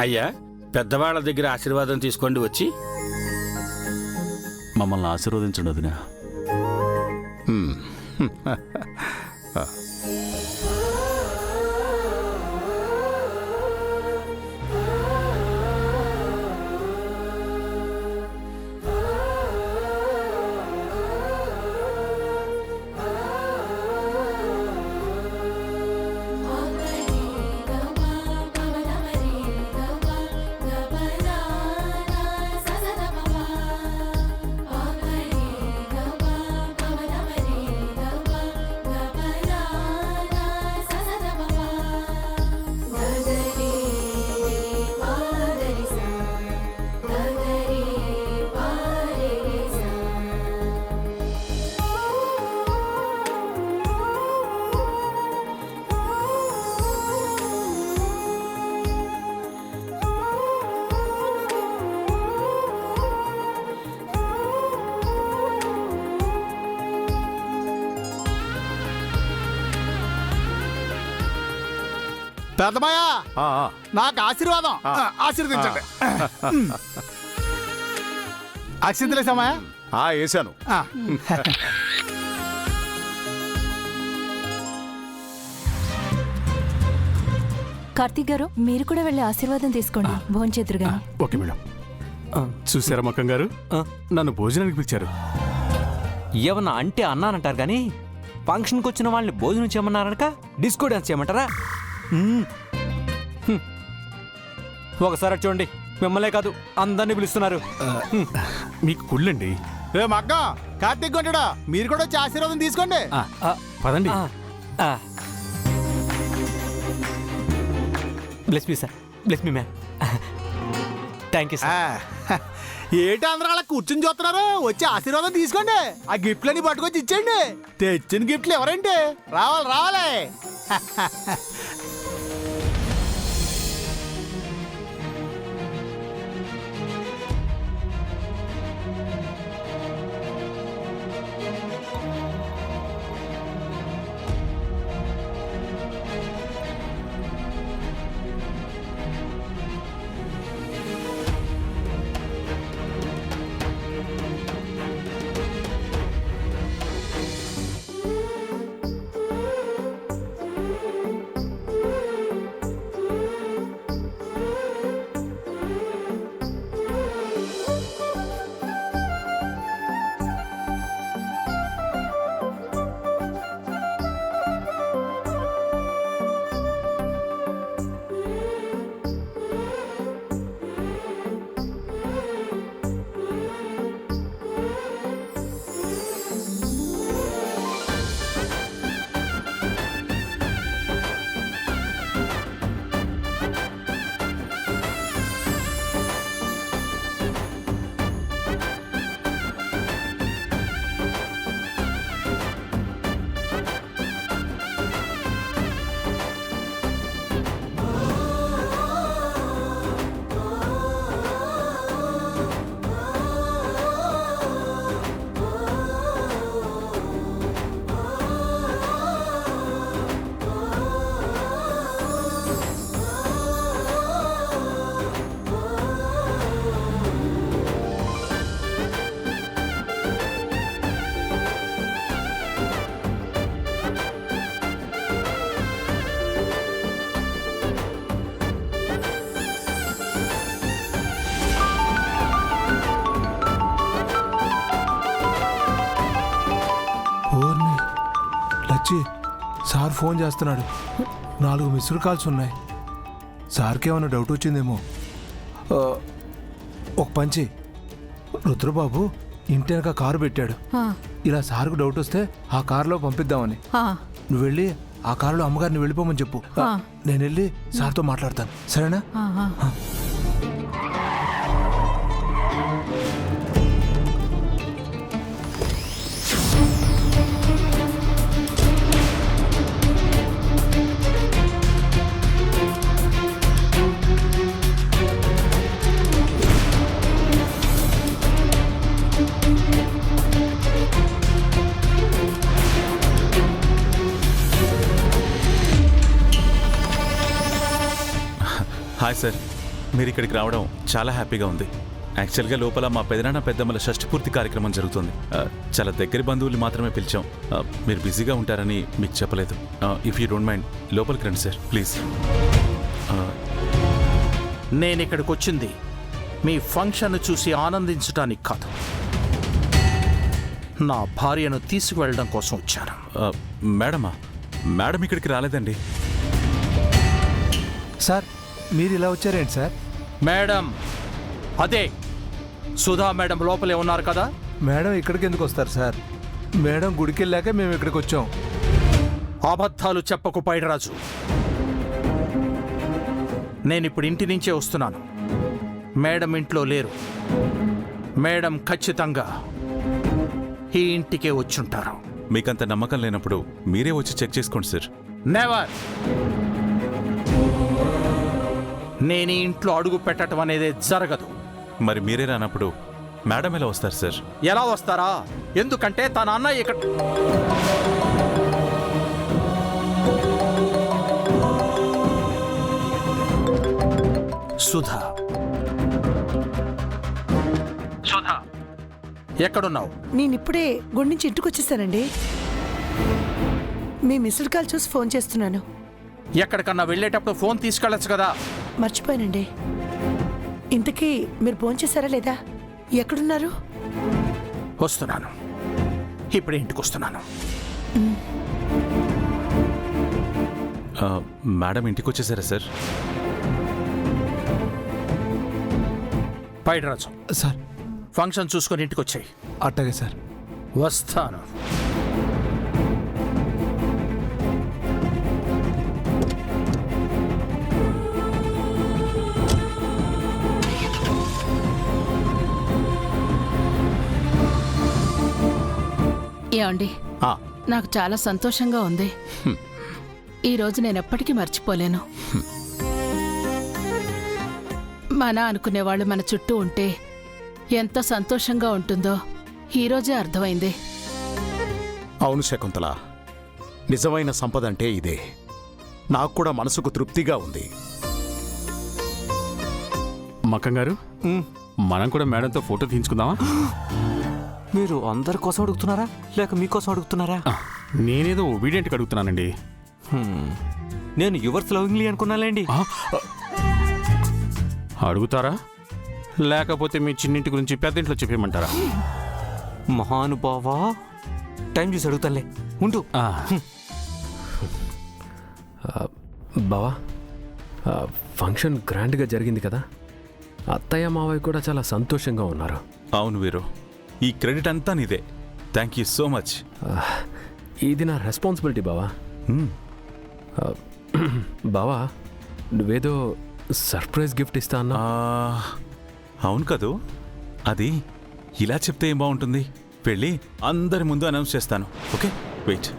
అయ్యా, పెద్దవాళ్ళ దగ్గర ఆశీర్వాదం తీసుకోండి వచ్చి. మమ్మల్ని ఆశీర్వదించండి వదినా. పెద్దమయ్యా, నాకు ఆశీర్వాదం. ఆశీర్వదించండి. అక్షింతలేసామయ్యా? వేసాను. కార్తీక్ గారు, మీరు కూడా వెళ్ళి ఆశీర్వాదం తీసుకోండి. భోంచేతురు గాని. Okay madam. చూసారా మక్కం గారు, నన్ను భోజనానికి పిలిచారు. ఏమన్నా అంటే అన్నానంటారు కానీ ఫంక్షన్కి వచ్చిన వాళ్ళని భోజనం చేయమన్నారనక డిస్కో డాన్స్ చేయమంటారా? ఒకసారి చూడండి, మిమ్మల్నే కాదు అందరినీ పిలుస్తున్నారు. మీకు కుళ్ళండి. రే మగ్గం, కార్తీక్ కొంటాడా, మీరు కూడా వచ్చి ఆశీర్వాదం తీసుకోండి. పదండి. Bless me sir, bless me ma'am. Thank you sir. ఏంటి అందరూ అలా కూర్చుని చూస్తున్నారు? వచ్చి ఆశీర్వాదం తీసుకోండి. ఆ గిఫ్ట్లని పట్టుకొచ్చి ఇచ్చేయండి. తెచ్చిన గిఫ్ట్లు ఎవరంటే రావాలి రావాలి. సార్ ఫోన్ చేస్తున్నాడు. 4 మిస్డ్ కాల్స్ ఉన్నాయి. సార్కి ఏమైనా డౌట్ వచ్చిందేమో. ఒక పంచి, రుద్రబాబు ఇంటి వెనక కారు పెట్టాడు. ఇలా సార్కు డౌట్ వస్తే ఆ కారులో పంపిద్దామని. నువ్వు వెళ్ళి ఆ కారులో అమ్మగారిని వెళ్ళిపోమని చెప్పు. నేను వెళ్ళి సార్తో మాట్లాడతాను, సరేనా? Hi sir. మీరు ఇక్కడికి రావడం చాలా హ్యాపీగా ఉంది. యాక్చువల్గా లోపల మా పెదనాన్న పెద్దమ్మల షష్ఠపూర్తి కార్యక్రమం జరుగుతుంది. చాలా దగ్గర బంధువులు మాత్రమే పిలిచాం. మీరు బిజీగా ఉంటారని మీకు చెప్పలేదు. ఇఫ్ యూ డోంట్ మైండ్ లోపలికి రండి సార్ ప్లీజ్. నేను ఇక్కడికి వచ్చింది మీ ఫంక్షన్ చూసి ఆనందించడానికి కాదు, నా భార్యను తీసుకువెళ్ళడం కోసం వచ్చాను. మేడం ఇక్కడికి రాలేదండి. సార్ మీరు ఇలా వచ్చారేంటి సార్? మేడం, అదే సుధా మేడం లోపలే ఉన్నారు కదా. మేడం ఇక్కడికి ఎందుకు వస్తారు సార్? మేడం గుడికి వెళ్ళాక మేము ఇక్కడికి వచ్చాం. అబద్ధాలు చెప్పకు పైడరాజు. నేనిప్పుడు ఇంటి నుంచే వస్తున్నాను. మేడం ఇంట్లో లేరు. మేడం ఖచ్చితంగా ఈ ఇంటికే వచ్చుంటారు. మీకంత నమ్మకం లేనప్పుడు మీరే వచ్చి చెక్ చేసుకోండి సార్. నెవర్. నేను ఈ ఇంట్లో అడుగు పెట్టడం అనేది జరగదు. మరి మీరే రానప్పుడు మేడం ఎలా వస్తారు సార్? ఎలా వస్తారా? ఎందుకంటే తన అన్నయ్య ఇక్కడ. సుధా, సుధా ఎక్కడున్నావు? నేనిప్పుడే గుడి నుంచి ఇంటికి వచ్చేసానండి. మీ మిస్డ్ కాల్ చూసి ఫోన్ చేస్తున్నాను. ఎక్కడికన్నా వెళ్ళేటప్పుడు ఫోన్ తీసుకెళ్ళచ్చు కదా. మర్చిపోయానండి. ఇంతకీ మీరు ఫోన్ చేశారా లేదా? ఎక్కడున్నారు? వస్తున్నాను, ఇప్పుడే ఇంటికి వస్తున్నాను. మేడం ఇంటికి వచ్చేసారా సార్? పైడరాజు, సార్ ఫంక్షన్ చూసుకొని ఇంటికి వచ్చాయి. అట్టగే సార్. వస్తాను. ఏమండి, నాకు చాలా సంతోషంగా ఉంది. ఈరోజు నేను ఎప్పటికీ మర్చిపోలేను. మన అనుకునేవాళ్ళు మన చుట్టూ ఉంటే ఎంత సంతోషంగా ఉంటుందో ఈరోజే అర్థమైంది. అవును శకుంతల, నిజమైన సంపద అంటే ఇదే. నాకు కూడా మనసుకు తృప్తిగా ఉంది. మక్కం గారు, మనం కూడా మేడంతో ఫోటో తీయించుకుందామా? మీరు అందరి కోసం అడుగుతున్నారా లేక మీకోసం అడుగుతున్నారా? నేనేదో ఒబీడియంట్గా అడుగుతున్నానండి. నేను యువర్స్ లవింగ్లీ అనుకున్నాలేండి. అడుగుతారా లేకపోతే మీ చిన్నింటి గురించి పెద్దింట్లో చెప్పేయమంటారా? మహానుభావా, టైం చూసి అడుగుతానులే ఉంటూ. బావా, ఫంక్షన్ గ్రాండ్గా జరిగింది కదా. అత్తయ్య మావయ్య కూడా చాలా సంతోషంగా ఉన్నారు. అవును వీరు, ఈ క్రెడిట్ అంతా నీదే. Thank you so much. ఇది నా రెస్పాన్సిబిలిటీ బావా. బావా, నువ్వేదో సర్ప్రైజ్ గిఫ్ట్ ఇస్తా అన్నా. అవును కదూ, అది ఇలా చెప్తే ఏం బాగుంటుంది. వెళ్ళి అందరి ముందు అనౌన్స్ చేస్తాను. Okay, wait.